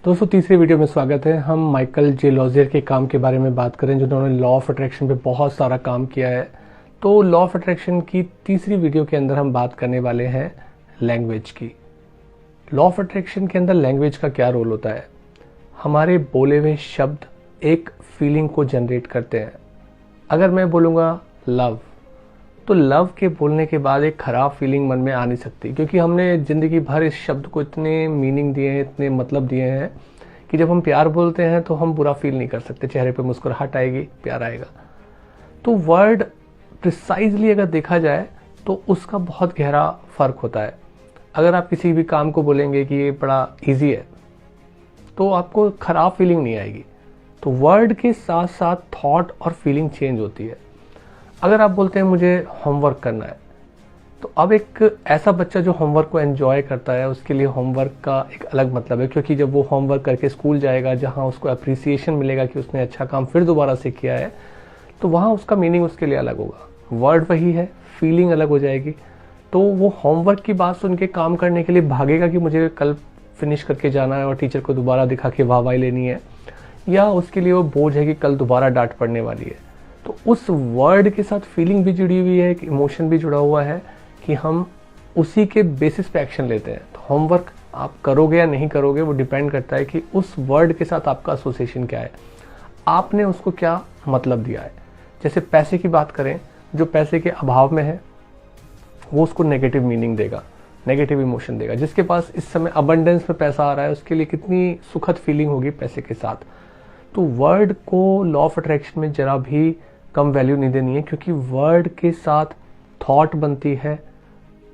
दोस्तों तीसरी वीडियो में स्वागत है। हम माइकल जे लॉजियर के काम के बारे में बात करें जिन्होंने लॉ ऑफ अट्रैक्शन पे बहुत सारा काम किया है। तो लॉ ऑफ अट्रैक्शन की तीसरी वीडियो के अंदर हम बात करने वाले हैं लैंग्वेज की। लॉ ऑफ अट्रैक्शन के अंदर लैंग्वेज का क्या रोल होता है। हमारे बोले हुए शब्द एक फीलिंग को जनरेट करते हैं। अगर मैं बोलूँगा लव, तो लव के बोलने के बाद एक ख़राब फीलिंग मन में आ नहीं सकती, क्योंकि हमने ज़िंदगी भर इस शब्द को इतने मीनिंग दिए हैं, इतने मतलब दिए हैं कि जब हम प्यार बोलते हैं तो हम बुरा फील नहीं कर सकते। चेहरे पे मुस्कुराहट आएगी, प्यार आएगा। तो वर्ड प्रिसाइजली अगर देखा जाए तो उसका बहुत गहरा फ़र्क होता है। अगर आप किसी भी काम को बोलेंगे कि ये बड़ा ईजी है तो आपको ख़राब फीलिंग नहीं आएगी। तो वर्ड के साथ साथ थॉट और फीलिंग चेंज होती है। अगर आप बोलते हैं मुझे होमवर्क करना है, तो अब एक ऐसा बच्चा जो होमवर्क को एंजॉय करता है उसके लिए होमवर्क का एक अलग मतलब है, क्योंकि जब वो होमवर्क करके स्कूल जाएगा जहाँ उसको अप्रिसिएशन मिलेगा कि उसने अच्छा काम फिर दोबारा से किया है, तो वहाँ उसका मीनिंग उसके लिए अलग होगा। वर्ड वही है, फीलिंग अलग हो जाएगी। तो वो होमवर्क की बात सुन के काम करने के लिए भागेगा कि मुझे कल फिनिश करके जाना है और टीचर को दोबारा दिखा के वाहवाही लेनी है, या उसके लिए वो बोझ है कि कल दोबारा डांट पड़ने वाली है। तो उस वर्ड के साथ फीलिंग भी जुड़ी हुई है, एक इमोशन भी जुड़ा हुआ है कि हम उसी के बेसिस पे एक्शन लेते हैं। तो होमवर्क आप करोगे या नहीं करोगे वो डिपेंड करता है कि उस वर्ड के साथ आपका एसोसिएशन क्या है, आपने उसको क्या मतलब दिया है। जैसे पैसे की बात करें, जो पैसे के अभाव में है वो उसको नेगेटिव मीनिंग देगा, नेगेटिव इमोशन देगा। जिसके पास इस समय अबंडेंस में पैसा आ रहा है उसके लिए कितनी सुखद फीलिंग होगी पैसे के साथ। तो वर्ड को लॉ ऑफ अट्रैक्शन में जरा भी कम वैल्यू नहीं देनी है, क्योंकि वर्ड के साथ थॉट बनती है।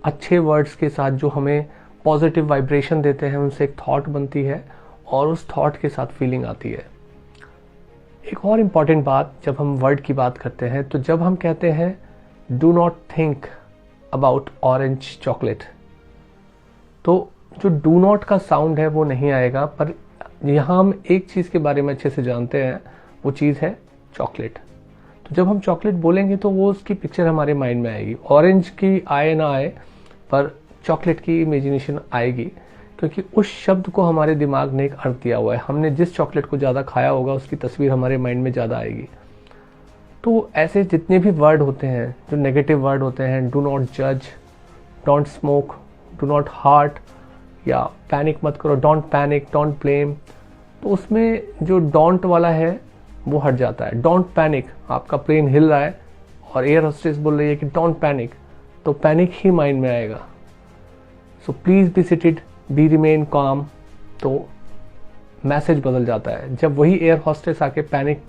अच्छे वर्ड्स के साथ जो हमें पॉजिटिव वाइब्रेशन देते हैं उनसे एक थॉट बनती है और उस थॉट के साथ फीलिंग आती है। एक और इम्पॉर्टेंट बात, जब हम वर्ड की बात करते हैं तो जब हम कहते हैं do not think about orange chocolate, तो जो डू नॉट का साउंड है वो नहीं आएगा, पर यहाँ हम एक चीज़ के बारे में अच्छे से जानते हैं, वो चीज़ है चॉकलेट। तो जब हम चॉकलेट बोलेंगे तो वो उसकी पिक्चर हमारे माइंड में आएगी। ऑरेंज की आए ना आए, पर चॉकलेट की इमेजिनेशन आएगी, क्योंकि उस शब्द को हमारे दिमाग ने एक अर्थ दिया हुआ है। हमने जिस चॉकलेट को ज़्यादा खाया होगा उसकी तस्वीर हमारे माइंड में ज़्यादा आएगी। तो ऐसे जितने भी वर्ड होते हैं जो नेगेटिव वर्ड होते हैं, डू नॉट जज, don't smoke, do not heart, या पैनिक मत करो, डोंट पैनिक, डोंट ब्लेम, तो उसमें जो डोंट वाला है वो हट जाता है। डोंट पैनिक, आपका प्लेन हिल रहा है और एयर होस्टेस बोल रही है कि डोंट पैनिक, तो पैनिक ही माइंड में आएगा। So please be seated, be remain काम, तो मैसेज बदल जाता है। जब वही एयर होस्टेस आके पैनिक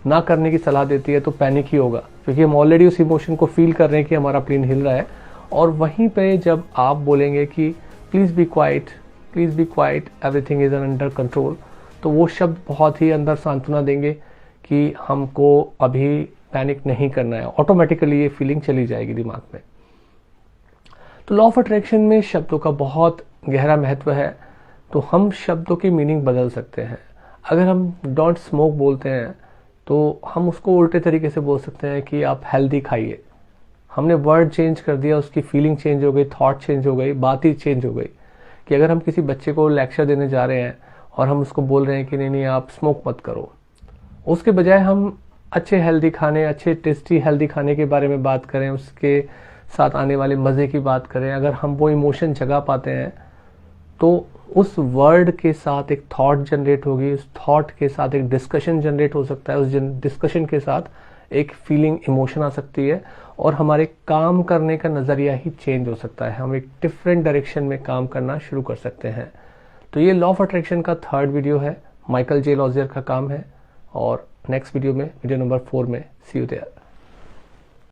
ना करने की सलाह देती है तो पैनिक ही होगा, क्योंकि हम ऑलरेडी उस इमोशन को फील कर रहे हैं कि हमारा प्लेन हिल रहा है। और वहीं पे जब आप बोलेंगे कि please be quite, please be quite, everything is under control, तो वो शब्द बहुत ही अंदर सांत्वना देंगे कि हमको अभी पैनिक नहीं करना है। ऑटोमेटिकली ये फीलिंग चली जाएगी दिमाग में। तो लॉ ऑफ अट्रैक्शन में शब्दों का बहुत गहरा महत्व है। तो हम शब्दों की मीनिंग बदल सकते हैं। अगर हम डोंट स्मोक बोलते हैं तो हम उसको उल्टे तरीके से बोल सकते हैं कि आप हेल्दी खाइए। हमने वर्ड चेंज कर दिया, उसकी फीलिंग चेंज हो गई, थॉट चेंज हो गई, बात ही चेंज हो गई। कि अगर हम किसी बच्चे को लेक्चर देने जा रहे हैं और हम उसको बोल रहे हैं कि नहीं नहीं आप स्मोक मत करो, उसके बजाय हम अच्छे हेल्दी खाने, अच्छे टेस्टी हेल्दी खाने के बारे में बात करें, उसके साथ आने वाले मज़े की बात करें, अगर हम वो इमोशन जगा पाते हैं तो उस वर्ड के साथ एक थॉट जनरेट होगी, उस थॉट के साथ एक डिस्कशन जनरेट हो सकता है, उस डिस्कशन के साथ एक फीलिंग, इमोशन आ सकती है और हमारे काम करने का नज़रिया ही चेंज हो सकता है। हम एक डिफरेंट डायरेक्शन में काम करना शुरू कर सकते हैं। तो ये लॉ ऑफ अट्रैक्शन का थर्ड वीडियो है, माइकल जे लॉजियर का काम है। और नेक्स्ट वीडियो में, वीडियो नंबर 4 में, सी यू देयर।